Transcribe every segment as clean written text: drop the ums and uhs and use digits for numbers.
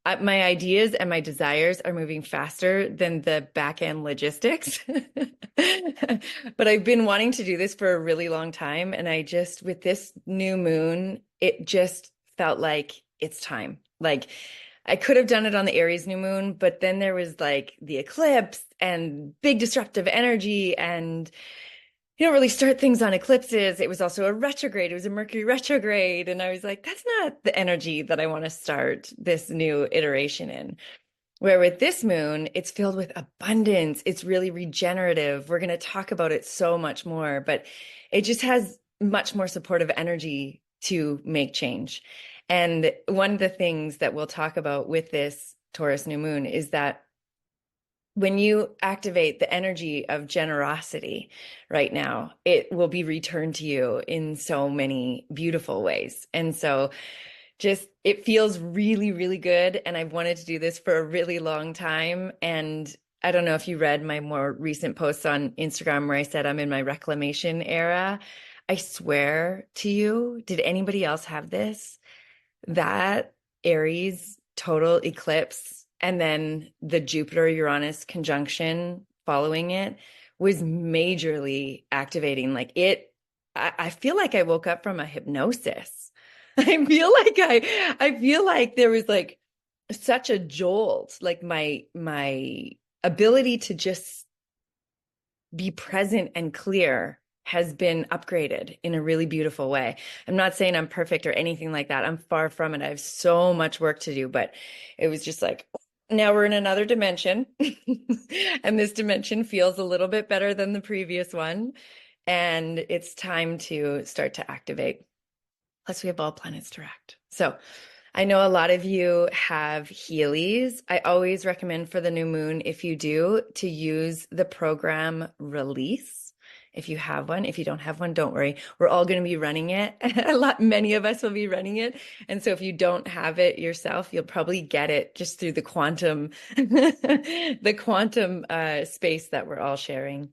My ideas and my desires are moving faster than the back end logistics. But I've been wanting to do this for a really long time. And with this new moon, it just felt like it's time. Like I could have done it on the Aries new moon, but then there was like the eclipse and big disruptive energy, and you don't really start things on eclipses. It was also a retrograde. It was a Mercury retrograde. And I was like, that's not the energy that I want to start this new iteration in. Where with this moon, it's filled with abundance. It's really regenerative. We're going to talk about it so much more, but it just has much more supportive energy to make change. And one of the things that we'll talk about with this Taurus new moon is that when you activate the energy of generosity right now, it will be returned to you in so many beautiful ways. And so just it feels really, really good. And I've wanted to do this for a really long time. And I don't know if you read my more recent posts on Instagram where I said I'm in my reclamation era. I swear to you, did anybody else have this? That Aries total eclipse and then the Jupiter Uranus conjunction following it was majorly activating. I feel like I woke up from a hypnosis. I feel like there was like such a jolt, like my ability to just be present and clear has been upgraded in a really beautiful way. I'm not saying I'm perfect or anything like that. I'm far from it. I have so much work to do, but it was just like, now we're in another dimension. And this dimension feels a little bit better than the previous one. And it's time to start to activate. Plus, we have all planets direct. So I know a lot of you have Heelys. I always recommend for the new moon, if you do, to use the program Release. If you have one, if you don't have one, don't worry. We're all going to be running it. Many of us will be running it. And so if you don't have it yourself, you'll probably get it just through the quantum, the quantum space that we're all sharing.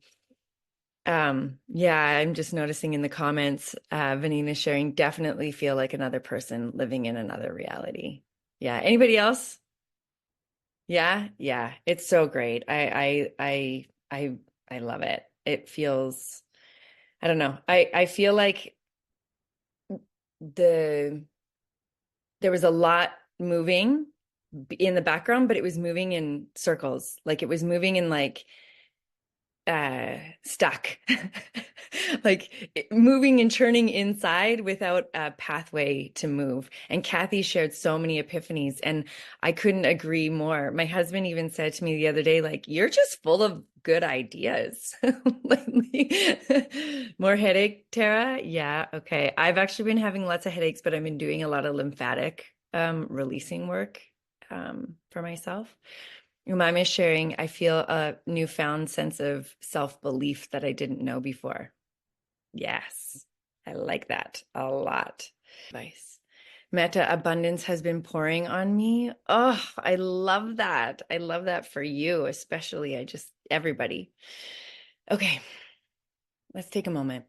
Yeah, I'm just noticing in the comments, Vanina sharing, definitely feel like another person living in another reality. Yeah. Anybody else? Yeah, yeah. It's so great. I love it. It feels, I don't know. I feel like the there was a lot moving in the background, but it was moving in circles. Like it was moving in like stuck like moving and churning inside without a pathway to move. And Kathy shared so many epiphanies, and I couldn't agree more. My husband even said to me the other day, like, you're just full of good ideas. More headache, Tara? Yeah, okay. I've actually been having lots of headaches, but I've been doing a lot of lymphatic releasing work for myself. Umami is sharing, I feel a newfound sense of self-belief that I didn't know before. Yes, I like that a lot. Advice. Meta abundance has been pouring on me. Oh, I love that. I love that for you, especially. Everybody. Okay, let's take a moment.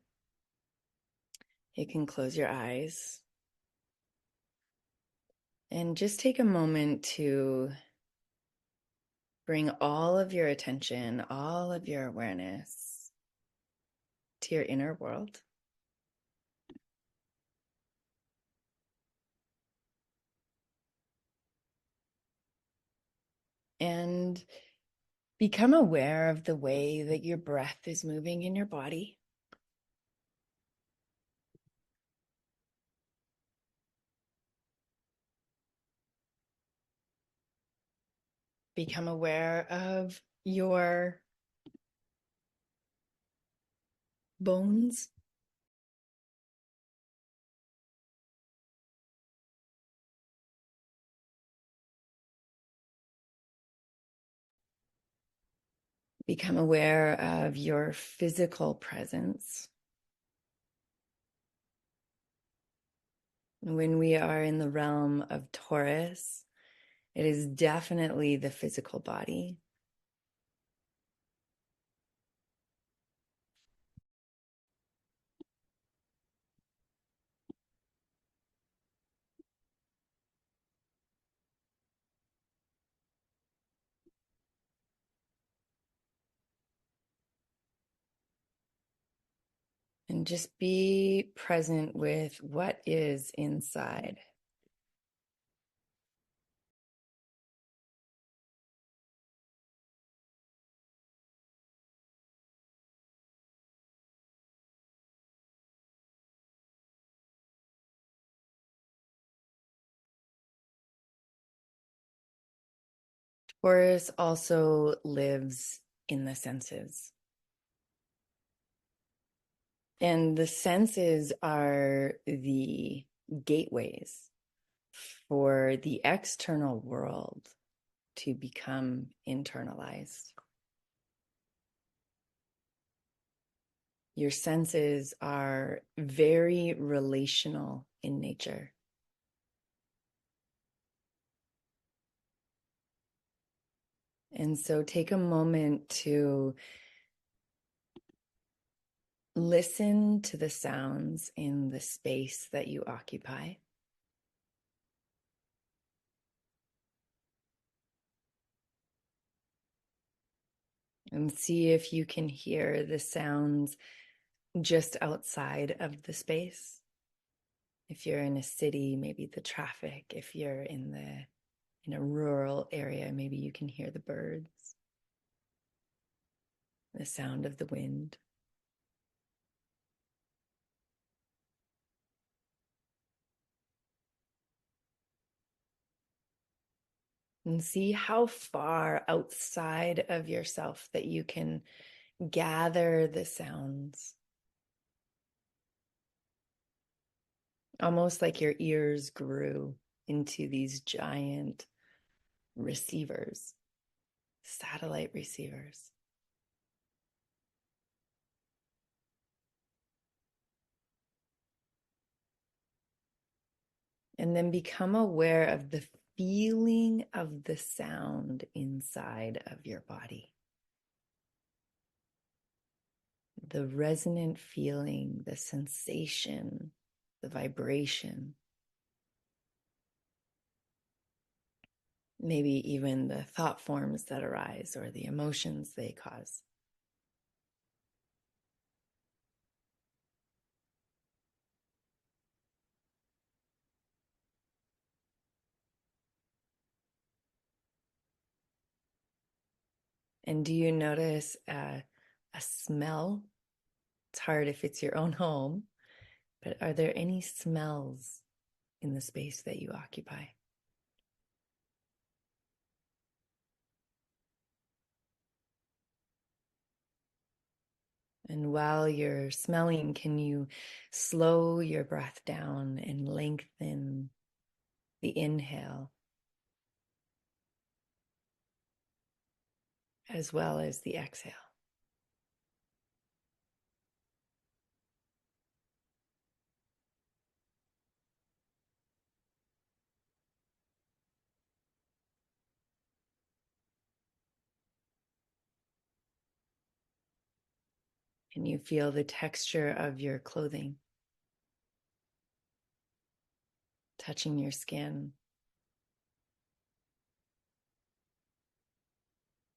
You can close your eyes and just take a moment to bring all of your attention, all of your awareness to your inner world. And become aware of the way that your breath is moving in your body. Become aware of your bones. Become aware of your physical presence. When we are in the realm of Taurus, it is definitely the physical body. And just be present with what is inside. Taurus also lives in the senses. And the senses are the gateways for the external world to become internalized. Your senses are very relational in nature. And so take a moment to listen to the sounds in the space that you occupy. And see if you can hear the sounds just outside of the space. If you're in a city, maybe the traffic. If you're in a rural area, maybe you can hear the birds, the sound of the wind. And see how far outside of yourself that you can gather the sounds. Almost like your ears grew into these giant receivers, satellite receivers. And then become aware of the feeling of the sound inside of your body. The resonant feeling, the sensation, the vibration, maybe even the thought forms that arise or the emotions they cause. And do you notice a smell? It's hard if it's your own home, but are there any smells in the space that you occupy? And while you're smelling, can you slow your breath down and lengthen the inhale as well as the exhale? Can you feel the texture of your clothing touching your skin?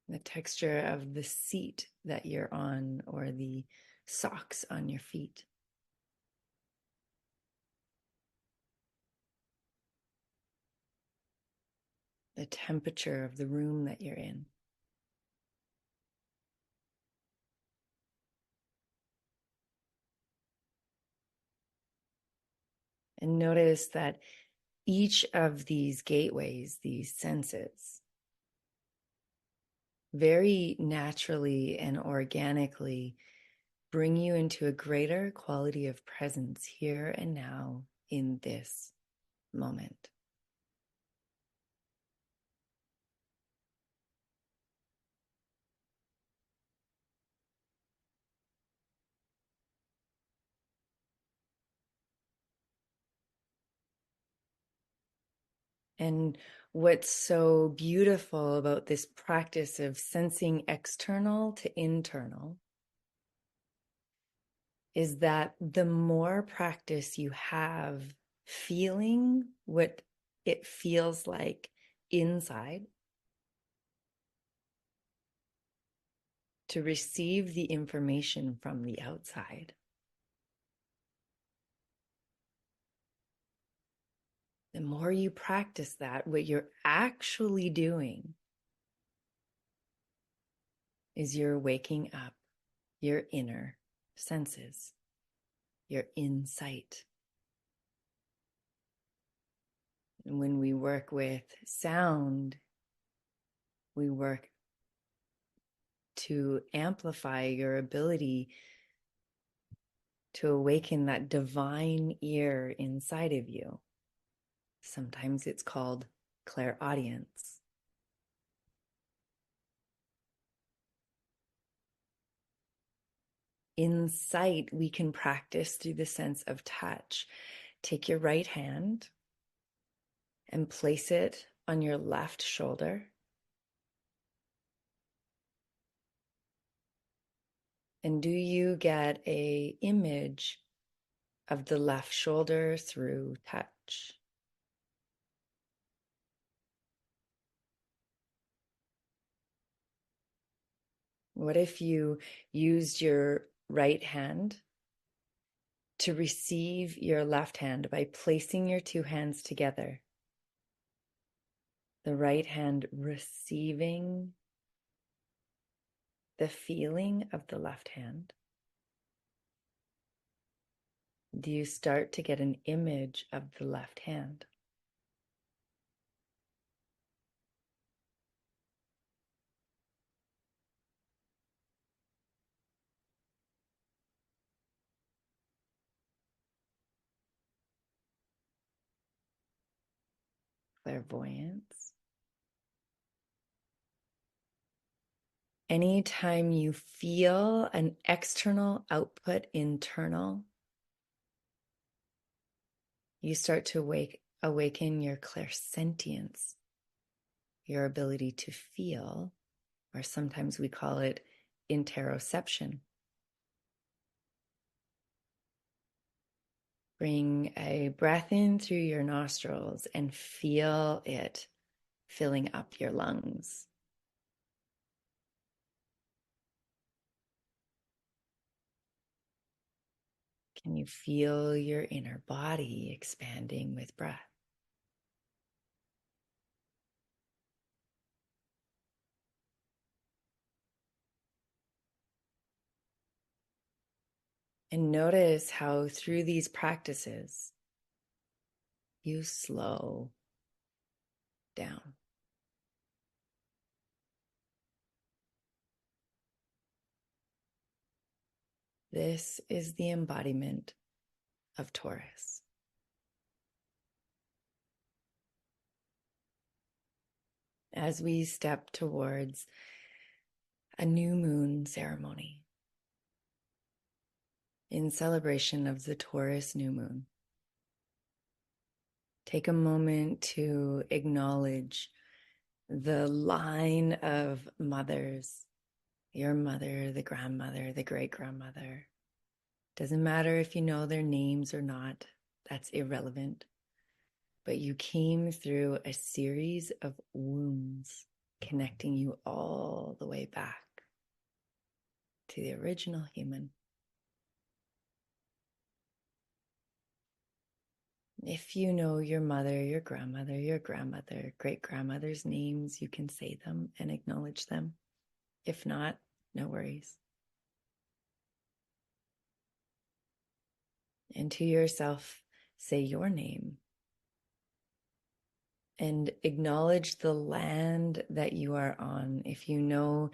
The texture of the seat that you're on or the socks on your feet. The temperature of the room that you're in. And notice that each of these gateways, these senses, very naturally and organically bring you into a greater quality of presence here and now in this moment. And what's so beautiful about this practice of sensing external to internal is that the more practice you have feeling what it feels like inside to receive the information from the outside, The more you practice that, what you're actually doing is you're waking up your inner senses, your insight. And when we work with sound, we work to amplify your ability to awaken that divine ear inside of you. Sometimes it's called clairaudience. In sight, we can practice through the sense of touch. Take your right hand and place it on your left shoulder. And do you get an image of the left shoulder through touch? What if you used your right hand to receive your left hand by placing your two hands together? The right hand receiving the feeling of the left hand. Do you start to get an image of the left hand? Clairvoyance. Anytime you feel an external output internal, you start to awaken your clairsentience, your ability to feel, or sometimes we call it interoception. Bring a breath in through your nostrils and feel it filling up your lungs. Can you feel your inner body expanding with breath? And notice how through these practices, you slow down. This is the embodiment of Taurus. As we step towards a new moon ceremony in celebration of the Taurus New Moon, take a moment to acknowledge the line of mothers, your mother, the grandmother, the great-grandmother. Doesn't matter if you know their names or not, that's irrelevant. But you came through a series of wounds connecting you all the way back to the original human. If you know your mother, your grandmother, great-grandmother's names, you can say them and acknowledge them. If not, no worries. And to yourself, say your name and acknowledge the land that you are on. If you know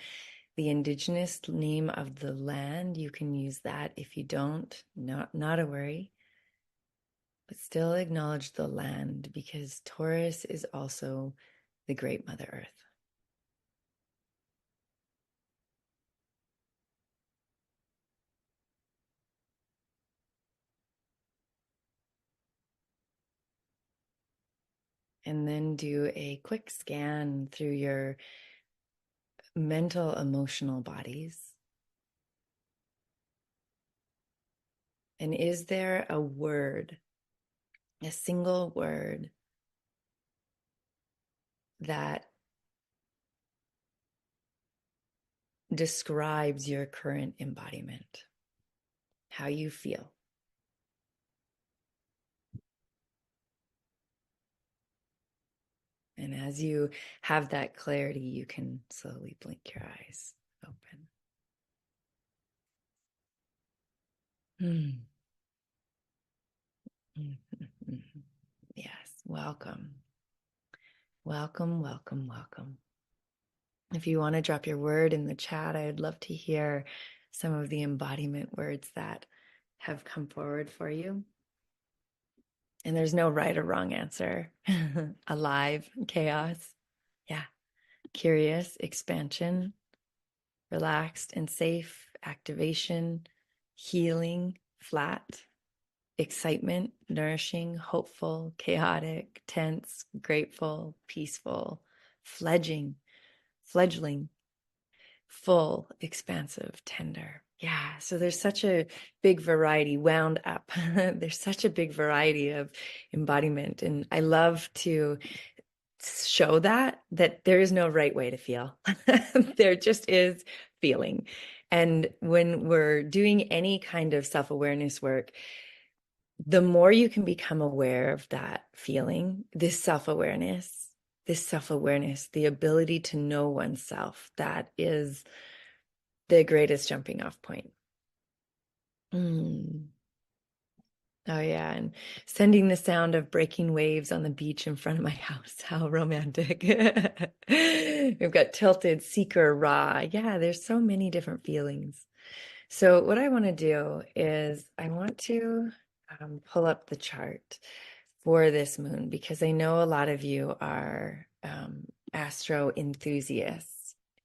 the indigenous name of the land, you can use that. If you don't, not a worry. But still acknowledge the land, because Taurus is also the great Mother Earth. And then do a quick scan through your mental, emotional bodies. And is there a word, a single word that describes your current embodiment, how you feel? And as you have that clarity, you can slowly blink your eyes open. Mm. Yes, welcome. Welcome, welcome, welcome. If you want to drop your word in the chat, I'd love to hear some of the embodiment words that have come forward for you. And there's no right or wrong answer. Alive, chaos. Yeah. Curious, expansion, relaxed and safe, activation, healing, flat, excitement, nourishing, hopeful, chaotic, tense, grateful, peaceful, fledgling, full, expansive, tender. Yeah, so there's such a big variety, wound up. There's such a big variety of embodiment. And I love to show that there is no right way to feel. There just is feeling. And when we're doing any kind of self-awareness work, the more you can become aware of that feeling, this self-awareness, the ability to know oneself, that is the greatest jumping off point. Oh yeah, and sending the sound of breaking waves on the beach in front of my house. How romantic. We've got tilted, seeker, raw. Yeah, there's so many different feelings. So what I want to do is I want to pull up the chart for this moon, because I know a lot of you are astro enthusiasts.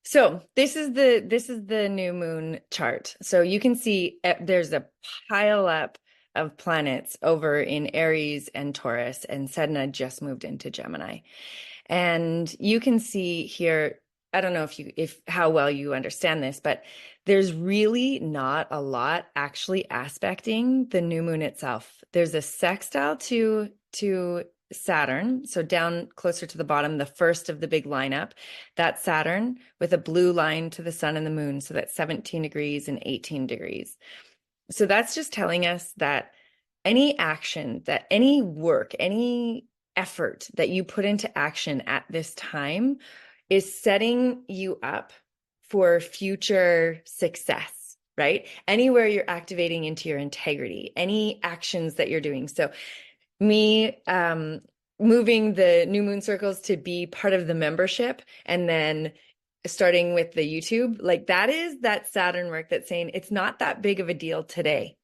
So this is the new moon chart. So you can see there's a pile up of planets over in Aries and Taurus, and Sedna just moved into Gemini. And you can see here, I don't know if how well you understand this, but there's really not a lot actually aspecting the new moon itself. There's a sextile to Saturn, so down closer to the bottom, the first of the big lineup, that's Saturn with a blue line to the sun and the moon, so that's 17 degrees and 18 degrees. So that's just telling us that any action, that any work, any effort that you put into action at this time is setting you up for future success, right? Anywhere you're activating into your integrity, any actions that you're doing. So me moving the new moon circles to be part of the membership, and then starting with the YouTube, like that is that Saturn work that's saying it's not that big of a deal today.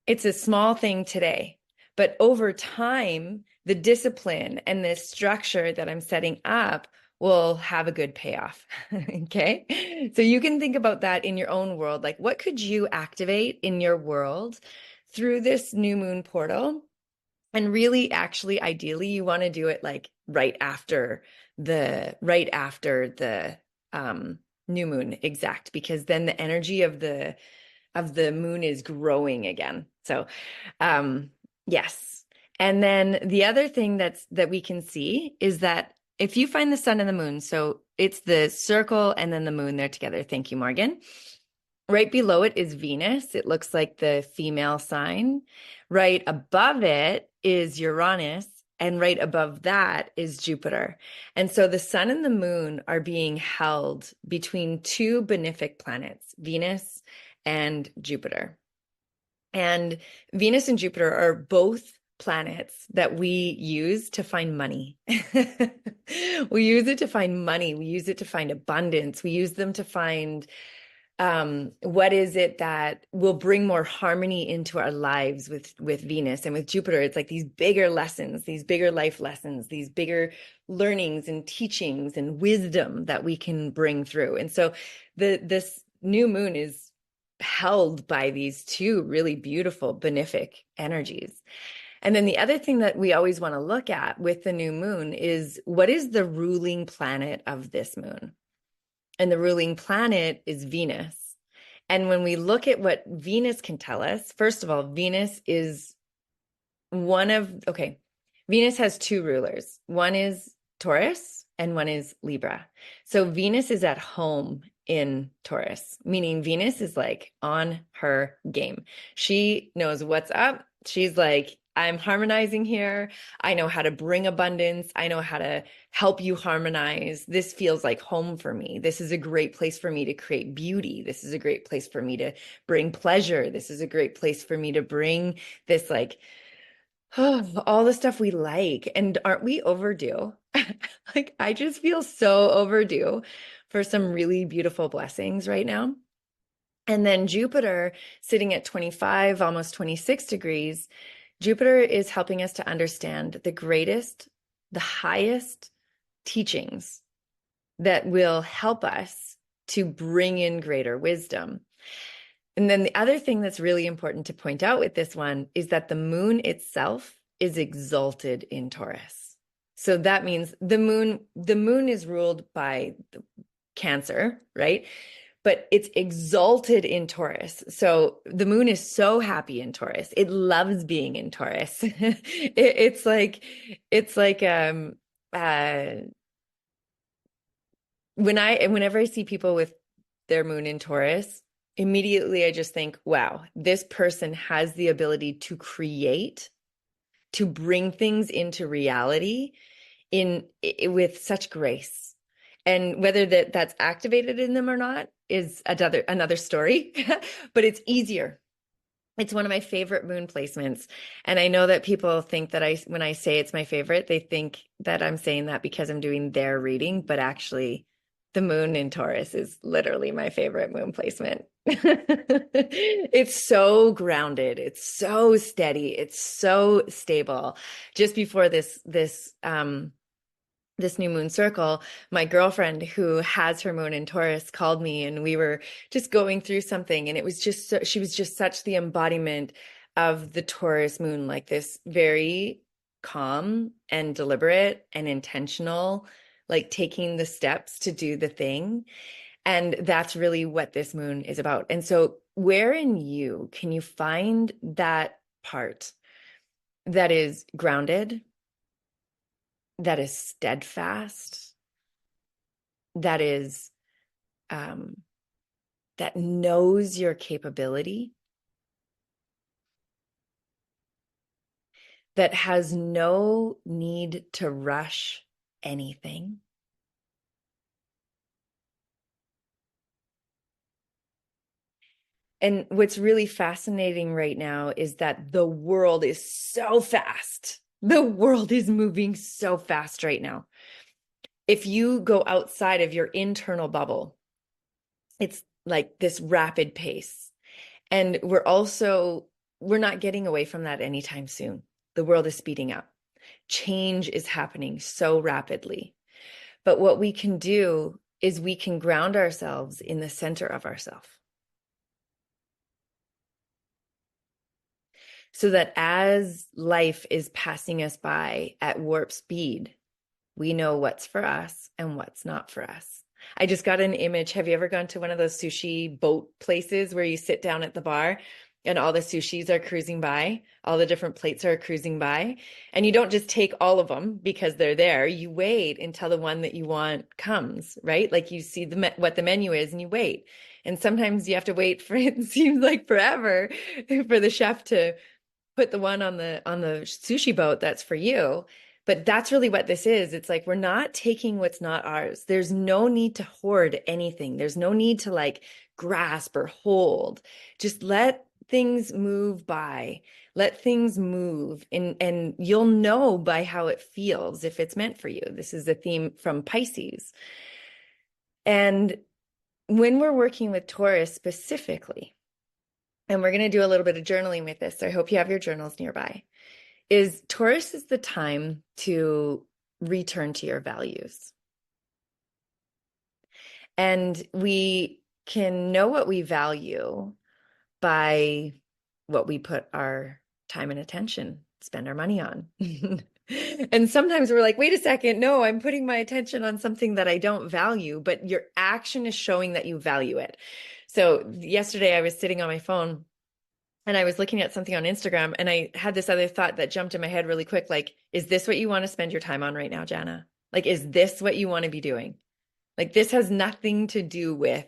It's a small thing today, but over time, the discipline and the structure that I'm setting up will have a good payoff. Okay. So you can think about that in your own world. Like, what could you activate in your world through this new moon portal? And really, actually, ideally, you want to do it like right after the new moon exact, because then the energy of the moon is growing again. So yes. And then the other thing that we can see is that if you find the sun and the moon, so it's the circle and then the moon, they're together. Thank you, Morgan. Right below it is Venus. It looks like the female sign. Right above it is Uranus, and right above that is Jupiter. And so the sun and the moon are being held between two benefic planets, Venus and Jupiter. And Venus and Jupiter are both planets that we use to find money. We use it to find money. We use it to find abundance. We use them to find what is it that will bring more harmony into our lives with Venus. And with Jupiter, it's like these bigger lessons, these bigger life lessons, these bigger learnings and teachings and wisdom that we can bring through. And so this new moon is held by these two really beautiful benefic energies. And then the other thing that we always want to look at with the new moon is, what is the ruling planet of this moon? And the ruling planet is Venus. And when we look at what Venus can tell us, first of all, Venus has two rulers. One is Taurus and one is Libra. So Venus is at home in Taurus, meaning Venus is like on her game. She knows what's up. She's like I'm harmonizing here. I know how to bring abundance. I know how to help you harmonize. This feels like home for me. This is a great place for me to create beauty. This is a great place for me to bring pleasure. This is a great place for me to bring this, like, all the stuff we like. And aren't we overdue? Like, I just feel so overdue for some really beautiful blessings right now. And then Jupiter sitting at 25, almost 26 degrees, Jupiter is helping us to understand the greatest, the highest teachings that will help us to bring in greater wisdom. And then the other thing that's really important to point out with this one is that the moon itself is exalted in Taurus. So that means the moon is ruled by Cancer, right? But it's exalted in Taurus. So the moon is so happy in Taurus. It loves being in Taurus. It's like whenever I see people with their moon in Taurus, immediately I just think, wow, this person has the ability to create, to bring things into reality with such grace. And whether that's activated in them or not is another story, but it's easier. It's one of my favorite moon placements. And I know that people think that when I say it's my favorite, they think that I'm saying that because I'm doing their reading, but actually the moon in Taurus is literally my favorite moon placement. It's so grounded. It's so steady. It's so stable. Just before this new moon circle, my girlfriend who has her moon in Taurus called me, and we were just going through something, and it was just she was just such the embodiment of the Taurus moon, like this very calm and deliberate and intentional, like taking the steps to do the thing. And that's really what this moon is about. And so where in you can you find that part that is grounded, that is steadfast, that is that knows your capability, that has no need to rush anything? And what's really fascinating right now is that the world is so fast. The world is moving so fast right now. If you go outside of your internal bubble, it's like this rapid pace. And we're not getting away from that anytime soon. The world is speeding up. Change is happening so rapidly. But what we can do is we can ground ourselves in the center of ourselves, so that as life is passing us by at warp speed, we know what's for us and what's not for us. I just got an image. Have you ever gone to one of those sushi boat places where you sit down at the bar and all the sushis are cruising by, all the different plates are cruising by, and you don't just take all of them because they're there. You wait until the one that you want comes, right? Like you see what the menu is and you wait. And sometimes you have to wait for, it seems like forever, for the chef to put the one on the sushi boat that's for you. But that's really what this is. It's like, we're not taking what's not ours. There's no need to hoard anything. There's no need to like grasp or hold. Just let things move by. Let things move, and you'll know by how it feels if it's meant for you. This is a theme from Pisces. And when we're working with Taurus specifically, and we're going to do a little bit of journaling with this, so I hope you have your journals nearby, is Taurus is the time to return to your values. And we can know what we value by what we put our time and attention, spend our money on. And sometimes we're like, wait a second, no, I'm putting my attention on something that I don't value, but your action is showing that you value it. So yesterday I was sitting on my phone and I was looking at something on Instagram, and I had this other thought that jumped in my head really quick. Like, is this what you want to spend your time on right now, Jana? Like, is this what you want to be doing? Like, this has nothing to do with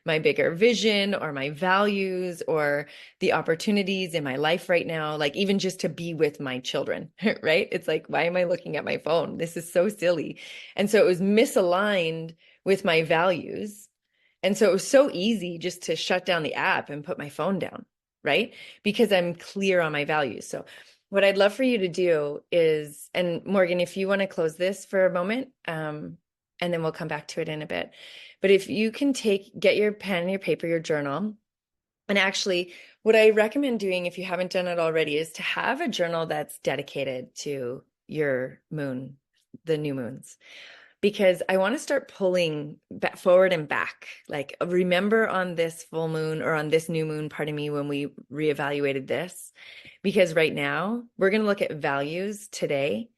my bigger vision or my values or the opportunities in my life right now, like even just to be with my children, right? It's like, why am I looking at my phone? This is so silly. And so it was misaligned with my values. And so it was so easy just to shut down the app and put my phone down, right? Because I'm clear on my values. So what I'd love for you to do is, and Morgan, if you want to close this for a moment, and then we'll come back to it in a bit. But if you can get your pen and your paper, your journal, and actually, what I recommend doing if you haven't done it already is to have a journal that's dedicated to your moon, the new moons, because I want to start pulling back, forward and back. Like, remember on this full moon or on this new moon, pardon me, when we reevaluated this, because right now we're going to look at values today.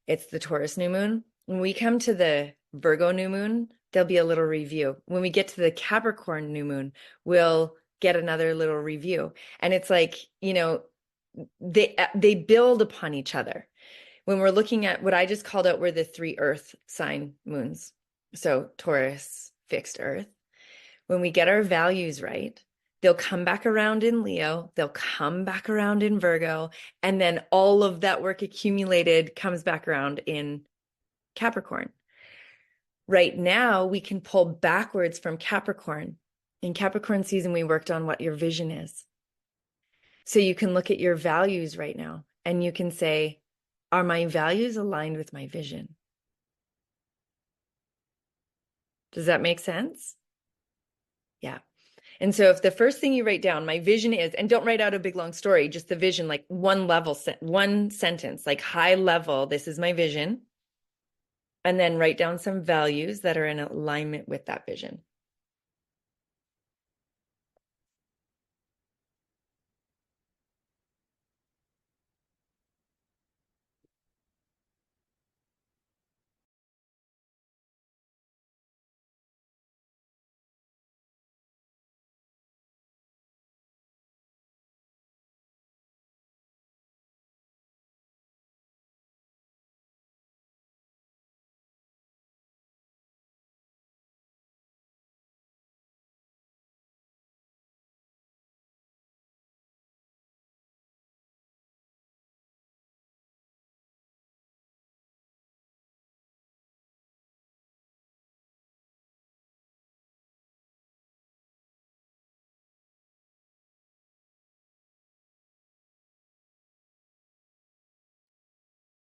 It's the Taurus new moon. When we come to the Virgo new moon, there'll be a little review. When we get to the Capricorn new moon, we'll get another little review. And it's like, they build upon each other. When we're looking at what I just called out were the 3 earth sign moons. So Taurus, fixed earth. When we get our values right, they'll come back around in Leo, they'll come back around in Virgo, and then all of that work accumulated comes back around in Capricorn. Right now, we can pull backwards from Capricorn. In Capricorn season, we worked on what your vision is. So you can look at your values right now and you can say, are my values aligned with my vision? Does that make sense? Yeah. And so if the first thing you write down, my vision is, and don't write out a big long story, just the vision, like one sentence, like high level, this is my vision. And then write down some values that are in alignment with that vision.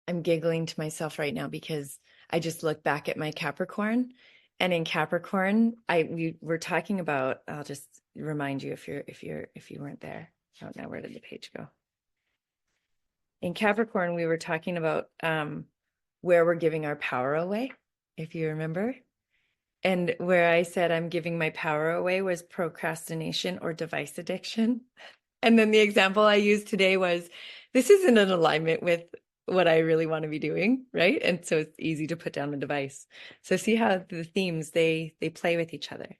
I'm giggling to myself right now because I just look back at my Capricorn, and in Capricorn, we were talking about, I'll just remind you if you weren't there. Oh, now where did the page go? In Capricorn, we were talking about where we're giving our power away, if you remember. And where I said I'm giving my power away was procrastination or device addiction. And then the example I used today was, this isn't in alignment with what I really want to be doing, right? And so it's easy to put down the device. So see how the themes, they play with each other.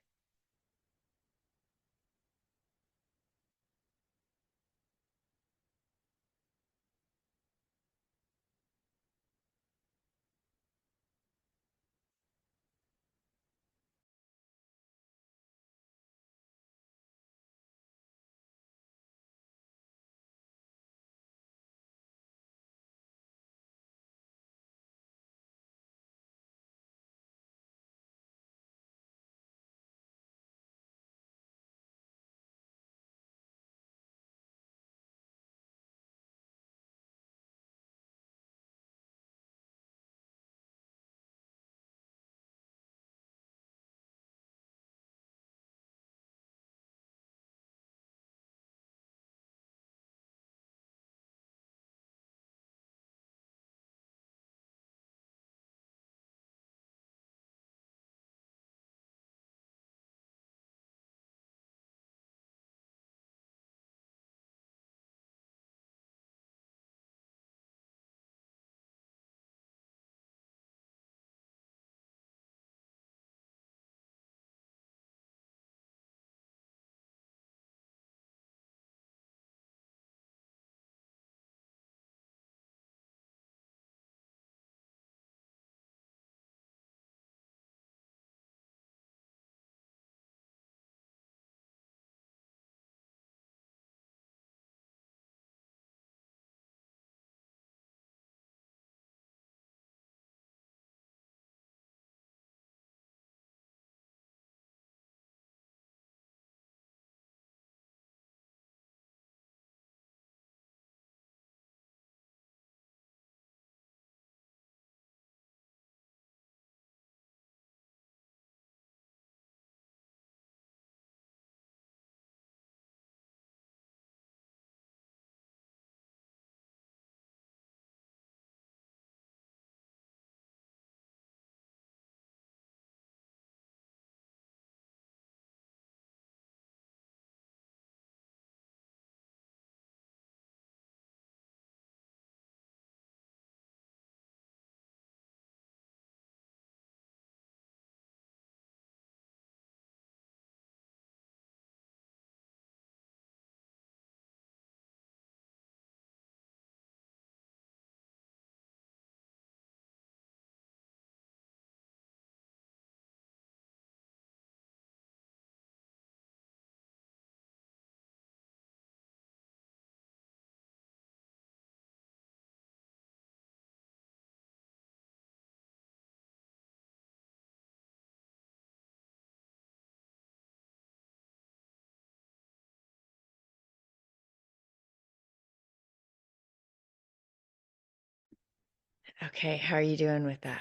Okay, how are you doing with that?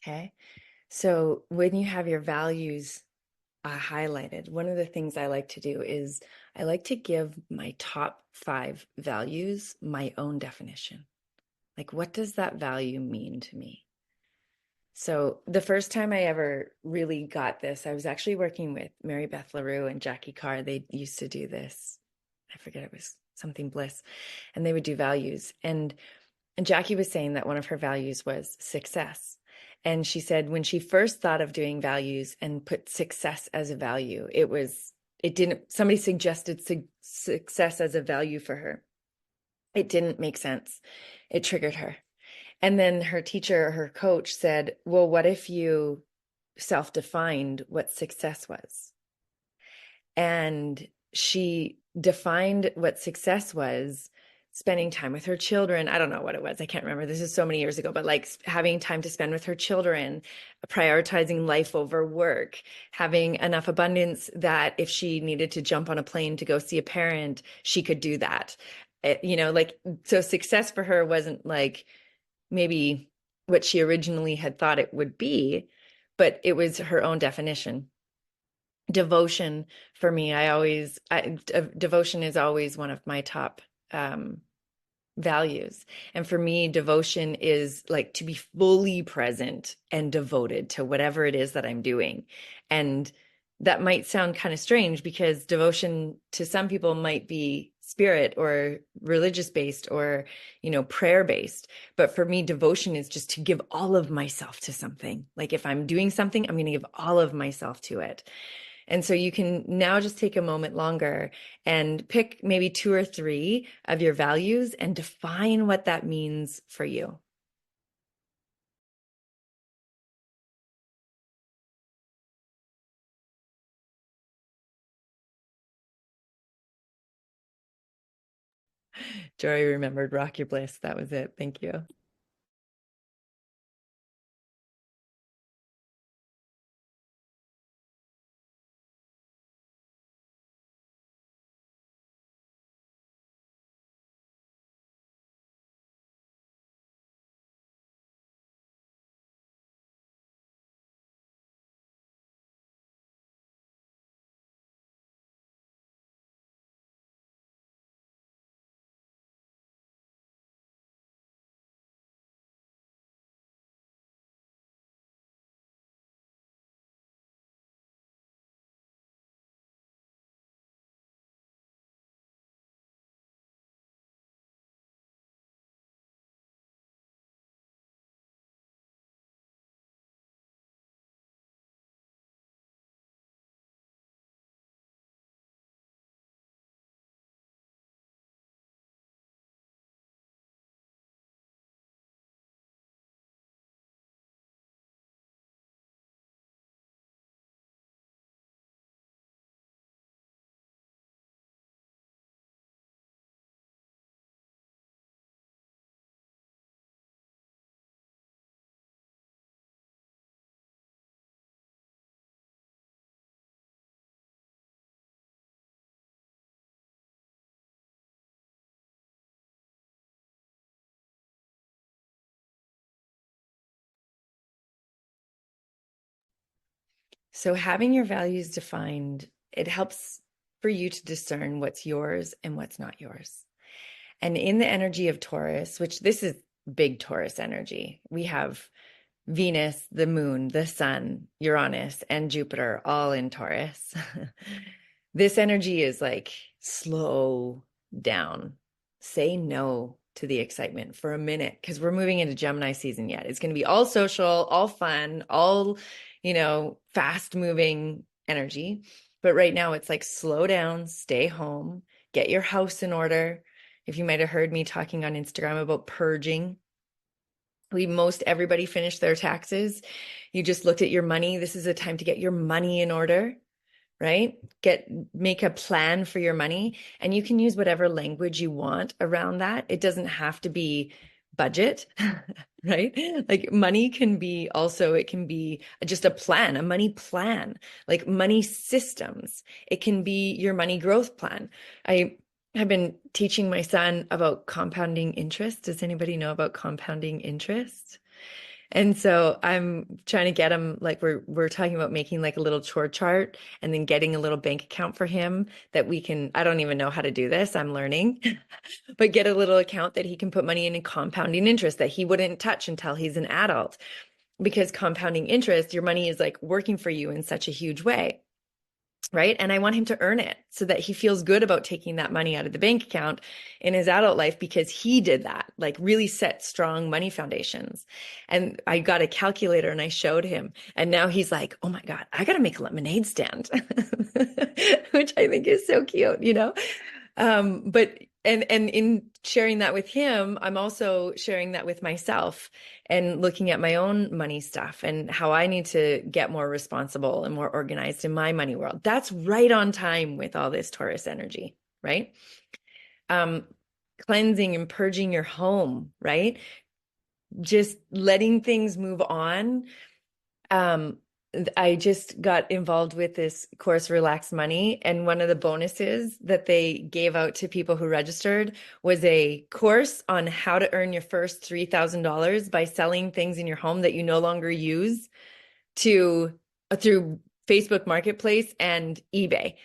Okay. So when you have your values highlighted, one of the things I like to do is I like to give my top 5 values my own definition. Like, what does that value mean to me? So the first time I ever really got this, I was actually working with Mary Beth LaRue and Jackie Carr. They used to do this. I forget, it was something bliss, and they would do values. And Jackie was saying that one of her values was success. And she said when she first thought of doing values and put success as a value, it didn't, somebody suggested success as a value for her. It didn't make sense. It triggered her. And then her teacher, her coach said, well, what if you self-defined what success was? And she defined what success was spending time with her children. I don't know what it was. I can't remember. This is so many years ago, but like having time to spend with her children, prioritizing life over work, having enough abundance that if she needed to jump on a plane to go see a parent, she could do that. Like, so success for her wasn't like maybe what she originally had thought it would be, but it was her own definition. Devotion for me, devotion is always one of my top values. And for me, devotion is like to be fully present and devoted to whatever it is that I'm doing. And that might sound kind of strange because devotion to some people might be spirit or religious based or, prayer based. But for me, devotion is just to give all of myself to something. Like if I'm doing something, I'm going to give all of myself to it. And so you can now just take a moment longer and pick maybe 2 or 3 of your values and define what that means for you. Joy remembered Rock Your Bliss. That was it. Thank you. So having your values defined, it helps for you to discern what's yours and what's not yours. And in the energy of Taurus, which this is big Taurus energy, we have Venus, the moon, the sun, Uranus, and Jupiter all in Taurus. This energy is like slow down. Say no to the excitement for a minute because we're moving into Gemini season yet. It's going to be all social, all fun, all, fast moving energy. But right now it's like slow down, stay home, get your house in order. If you might have heard me talking on Instagram about purging, most everybody finished their taxes. You just looked at your money. This is a time to get your money in order, right? Make a plan for your money, and you can use whatever language you want around that. It doesn't have to be budget, right? Like money can be also, it can be just a plan, a money plan, like money systems. It can be your money growth plan. I have been teaching my son about compounding interest. Does anybody know about compounding interest? And so I'm trying to get him, like we're talking about making like a little chore chart and then getting a little bank account for him that we can, I don't even know how to do this. I'm learning, but get a little account that he can put money in compounding interest that he wouldn't touch until he's an adult. Because compounding interest, your money is like working for you in such a huge way. Right. And I want him to earn it so that he feels good about taking that money out of the bank account in his adult life because he did that, like really set strong money foundations. And I got a calculator and I showed him. And now he's like, oh my God, I got to make a lemonade stand, which I think is so cute, you know? But and in sharing that with him, I'm also sharing that with myself and looking at my own money stuff and how I need to get more responsible and more organized in my money world. That's right on time with all this Taurus energy, right? Um, Cleansing and purging your home, right? Just letting things move on. I just got involved with this course, Relax Money, and one of the bonuses that they gave out to people who registered was a course on how to earn your first $3,000 by selling things in your home that you no longer use to through Facebook Marketplace and eBay.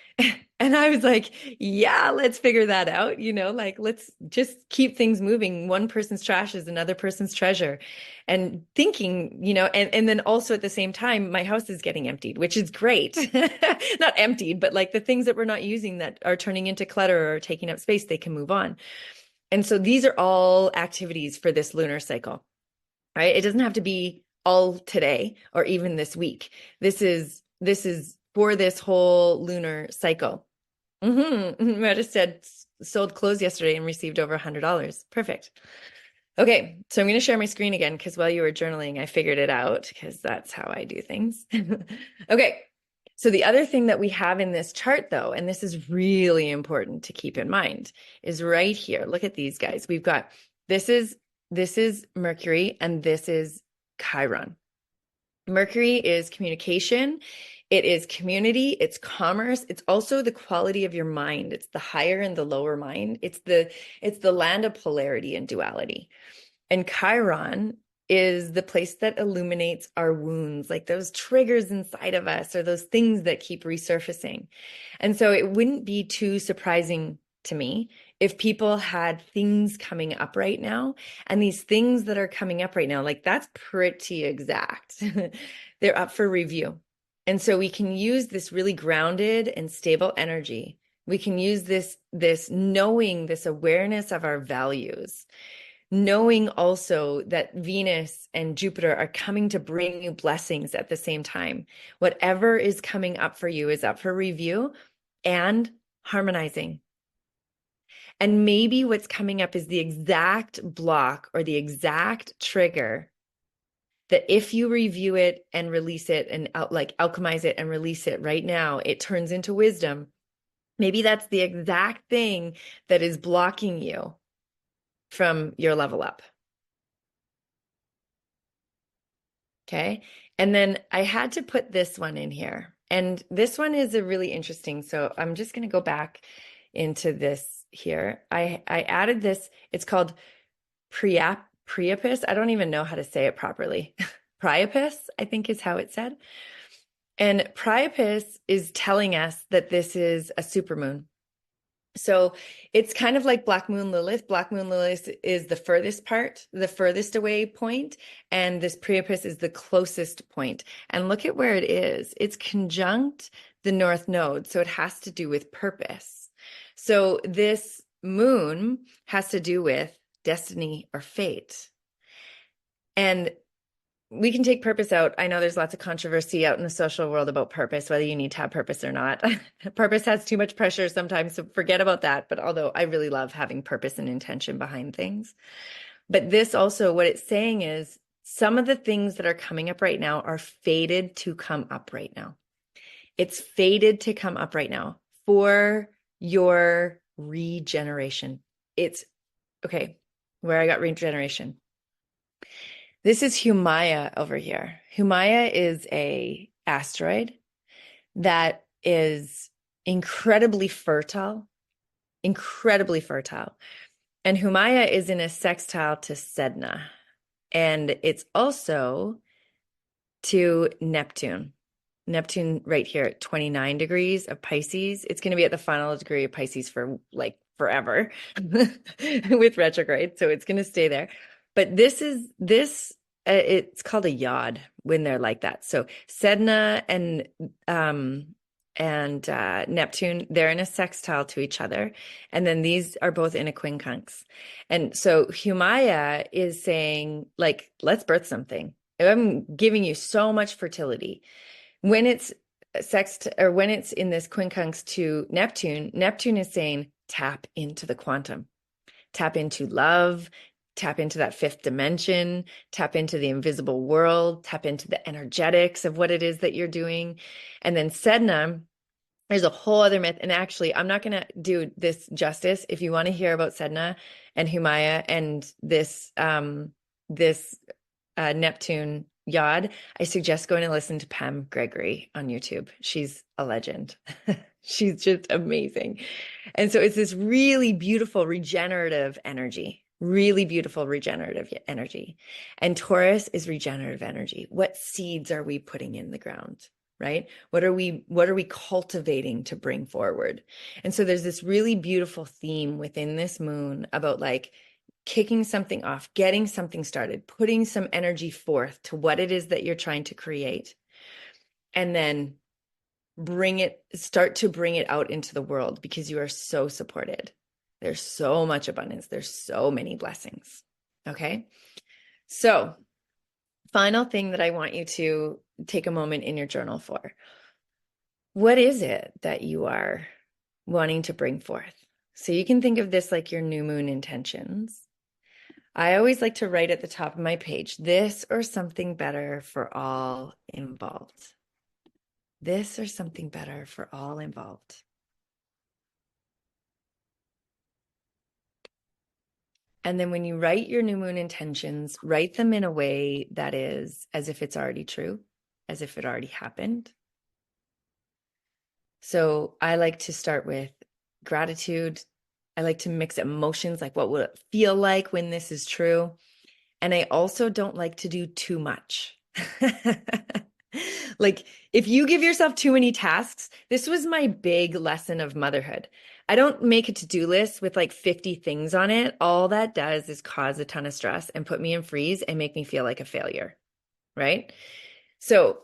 And I was like, yeah, let's figure that out. You know, like let's just keep things moving. One person's trash is another person's treasure. And thinking, you know, and then also at the same time, my house is getting emptied, which is great. Not emptied, but like the things that we're not using that are turning into clutter or taking up space, they can move on. And so these are all activities for this lunar cycle, right? It doesn't have to be all today or even this week. This is for this whole lunar cycle. Meta said sold clothes yesterday and received over $100. Perfect. Okay, so I'm going to share my screen again because while you were journaling, I figured it out because that's how I do things. Okay, so the other thing that we have in this chart, though, and this is really important to keep in mind, is right here. Look at these guys. We've got this is Mercury and this is Chiron. Mercury is communication. It is community. It's commerce. It's also the quality of your mind. It's the higher and the lower mind. It's the land of polarity and duality. And Chiron is the place that illuminates our wounds, like those triggers inside of us or those things that keep resurfacing. And so it wouldn't be too surprising to me if people had things coming up right now, and these things that are coming up right now, like that's pretty exact. They're up for review. And so we can use this really grounded and stable energy. We can use this knowing, this awareness of our values, knowing also that Venus and Jupiter are coming to bring you blessings at the same time. Whatever is coming up for you is up for review and harmonizing. And maybe what's coming up is the exact block or the exact trigger that if you review it and release it and like alchemize it and release it right now, it turns into wisdom. Maybe that's the exact thing that is blocking you from your level up. Okay. And then I had to put this one in here. And this one is a really interesting. So I'm just going to go back into this here. I added this. It's called Priapus. I don't even know how to say it properly. Priapus, I think is how it's said. And Priapus is telling us that this is a supermoon. So it's kind of like Black Moon Lilith. Black Moon Lilith is the furthest part, the furthest away point, and this Priapus is the closest point. And look at where it is. It's conjunct the North Node, so it has to do with purpose. So this moon has to do with destiny or fate. And we can take purpose out. I know there's lots of controversy out in the social world about purpose, whether you need to have purpose or not. Purpose has too much pressure sometimes, so forget about that. But although I really love having purpose and intention behind things. But this also, what it's saying is some of the things that are coming up right now are fated to come up right now. It's fated to come up right now for your regeneration. It's okay, where I got regeneration. This is Humaya over here. Humaya is a asteroid that is incredibly fertile, incredibly fertile. And Humaya is in a sextile to Sedna. And it's also to Neptune. Neptune right here at 29 degrees of Pisces. It's going to be at the final degree of Pisces for like forever with retrograde. So it's going to stay there. But it's called a yod when they're like that. So Sedna and Neptune, they're in a sextile to each other. And then these are both in a quincunx. And so Humaya is saying, like, let's birth something. I'm giving you so much fertility. When it's sext or when it's in this quincunx to Neptune, Neptune is saying tap into the quantum, tap into love, tap into that fifth dimension, tap into the invisible world, tap into the energetics of what it is that you're doing. And then Sedna, there's a whole other myth. And actually, I'm not going to do this justice. If you want to hear about Sedna and Humaya and this Neptune yod, I suggest going to listen to Pam Gregory on YouTube. She's a legend. She's just amazing. And so it's this really beautiful regenerative energy, really beautiful regenerative energy. And Taurus is regenerative energy. What seeds are we putting in the ground? Right? What are we cultivating to bring forward? And so there's this really beautiful theme within this moon about like kicking something off, getting something started, putting some energy forth to what it is that you're trying to create, and then start to bring it out into the world because you are so supported. There's so much abundance. There's so many blessings. Okay. So, final thing that I want you to take a moment in your journal for. What is it that you are wanting to bring forth? So you can think of this like your new moon intentions. I always like to write at the top of my page, this or something better for all involved. This or something better for all involved. And then when you write your new moon intentions, write them in a way that is as if it's already true, as if it already happened. So I like to start with gratitude. I like to mix emotions, like what will it feel like when this is true? And I also don't like to do too much. Like, if you give yourself too many tasks, this was my big lesson of motherhood. I don't make a to-do list with like 50 things on it. All that does is cause a ton of stress and put me in freeze and make me feel like a failure, right? So,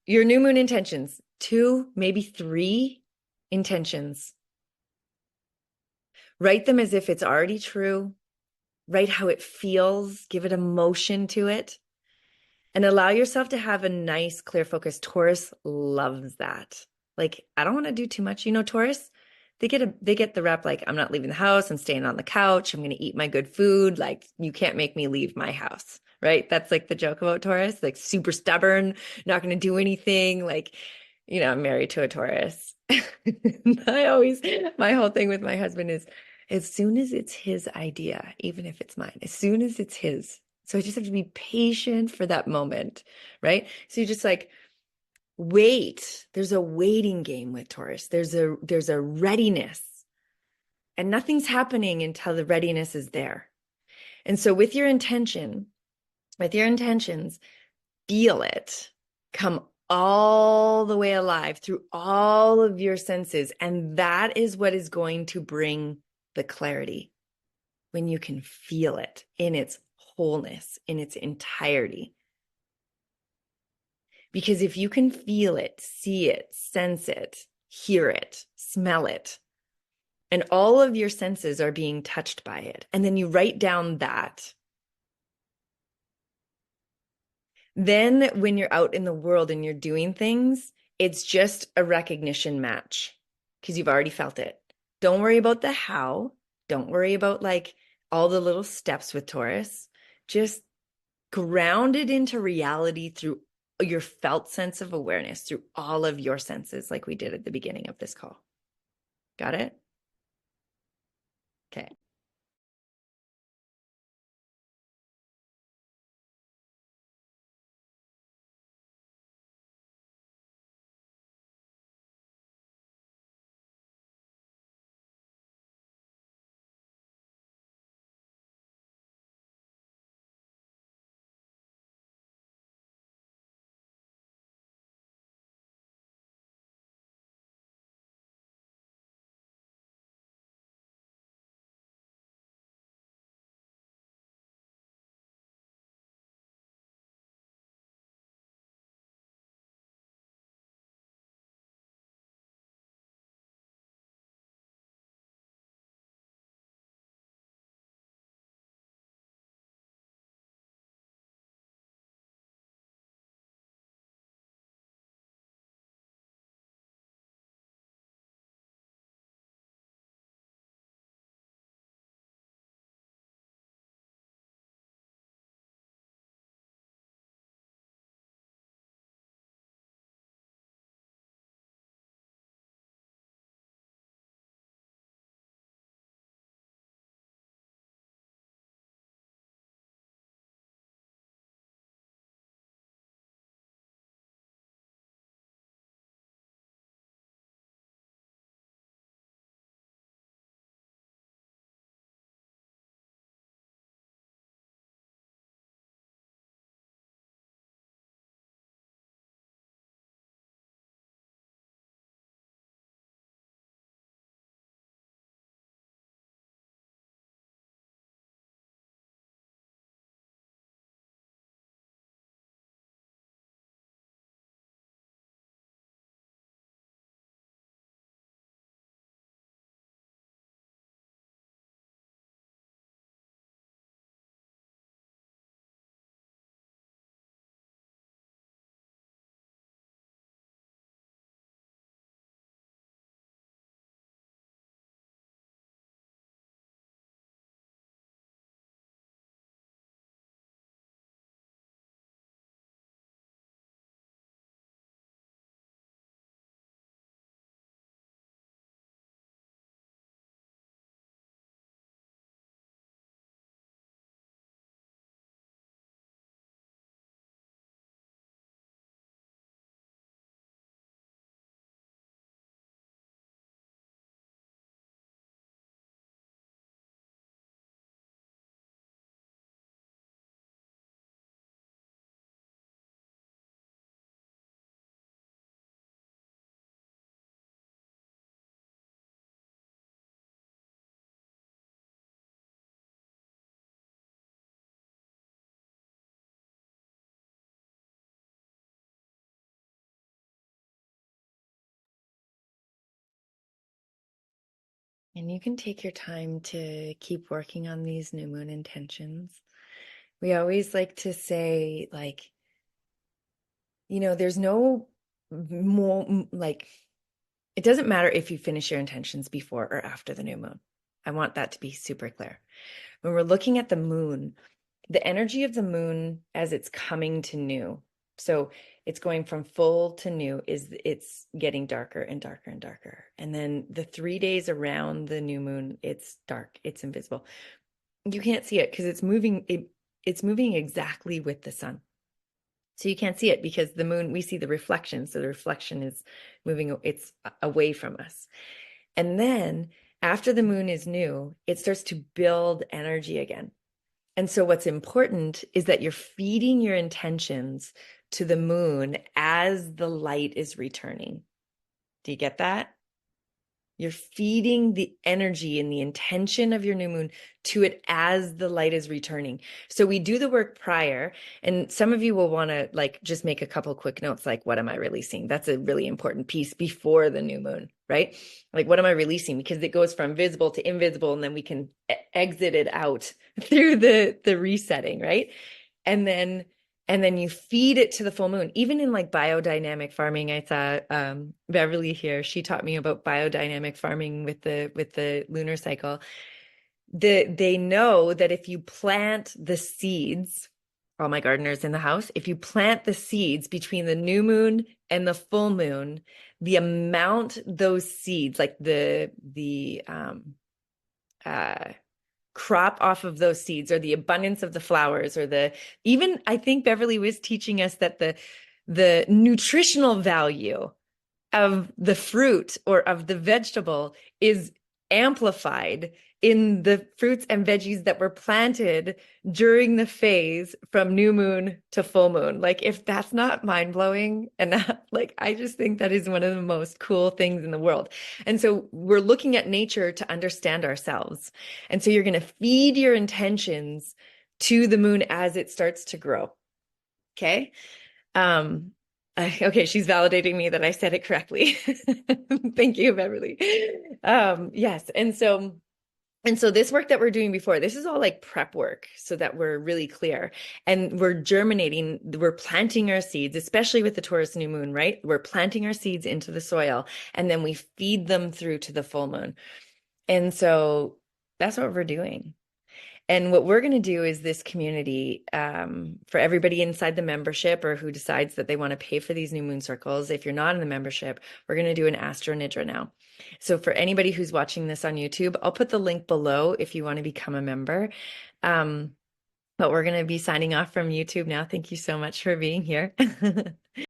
your new moon intentions, 2, maybe 3 intentions. Write them as if it's already true. Write how it feels, give it emotion to it. And allow yourself to have a nice, clear focus. Taurus loves that. Like, I don't want to do too much. You know, Taurus, they get the rep like, I'm not leaving the house. I'm staying on the couch. I'm going to eat my good food. Like, you can't make me leave my house, right? That's like the joke about Taurus, like super stubborn, not going to do anything. Like, you know, I'm married to a Taurus. My whole thing with my husband is as soon as it's his idea, even if it's mine, as soon as it's his, so I just have to be patient for that moment, right? So you just like wait. There's a waiting game with Taurus. There's a readiness, and nothing's happening until the readiness is there. And so with your intentions, feel it come all the way alive through all of your senses, and that is what is going to bring the clarity when you can feel it in its wholeness, in its entirety. Because if you can feel it, see it, sense it, hear it, smell it, and all of your senses are being touched by it, and then you write down that, then when you're out in the world and you're doing things, it's just a recognition match because you've already felt it. Don't worry about the how. Don't worry about like all the little steps with Taurus. Just ground it into reality through your felt sense of awareness, through all of your senses, like we did at the beginning of this call. Got it? Okay. And you can take your time to keep working on these new moon intentions. We always like to say, like, there's no more, like, it doesn't matter if you finish your intentions before or after the new moon. I want that to be super clear. When we're looking at the moon, the energy of the moon as it's coming to new, so it's going from full to new, it's getting darker and darker and darker. And then the 3 days around the new moon, it's dark, it's invisible. You can't see it because it's moving exactly with the sun. So you can't see it because the moon, we see the reflection. So the reflection is moving, it's away from us. And then after the moon is new, it starts to build energy again. And so what's important is that you're feeding your intentions to the moon as the light is returning. Do you get that? You're feeding the energy and the intention of your new moon to it as the light is returning. So we do the work prior, and some of you will want to like just make a couple quick notes, like, what am I releasing? That's a really important piece before the new moon, right? Like, what am I releasing? Because it goes from visible to invisible, and then we can exit it out through the resetting, right? And then you feed it to the full moon. Even in like biodynamic farming, I saw Beverly here. She taught me about biodynamic farming with the lunar cycle. They know that if you plant the seeds, all my gardeners in the house, if you plant the seeds between the new moon and the full moon, the amount those seeds, like the crop off of those seeds, or the abundance of the flowers, or the, even I think Beverly was teaching us that the nutritional value of the fruit or of the vegetable is amplified in the fruits and veggies that were planted during the phase from new moon to full moon. Like, if that's not mind-blowing, and not, like, I just think that is one of the most cool things in the world. And so we're looking at nature to understand ourselves. And so you're going to feed your intentions to the moon as it starts to grow. Okay. Um, okay, she's validating me that I said it correctly. Thank you, Beverly. Yes, and so this work that we're doing before, this is all like prep work so that we're really clear, and we're germinating, we're planting our seeds, especially with the Taurus new moon, right? We're planting our seeds into the soil, and then we feed them through to the full moon. And so that's what we're doing. And what we're going to do is this community, for everybody inside the membership or who decides that they want to pay for these new moon circles. If you're not in the membership, we're going to do an Astro Nidra now. So for anybody who's watching this on YouTube, I'll put the link below if you want to become a member. But we're going to be signing off from YouTube now. Thank you so much for being here.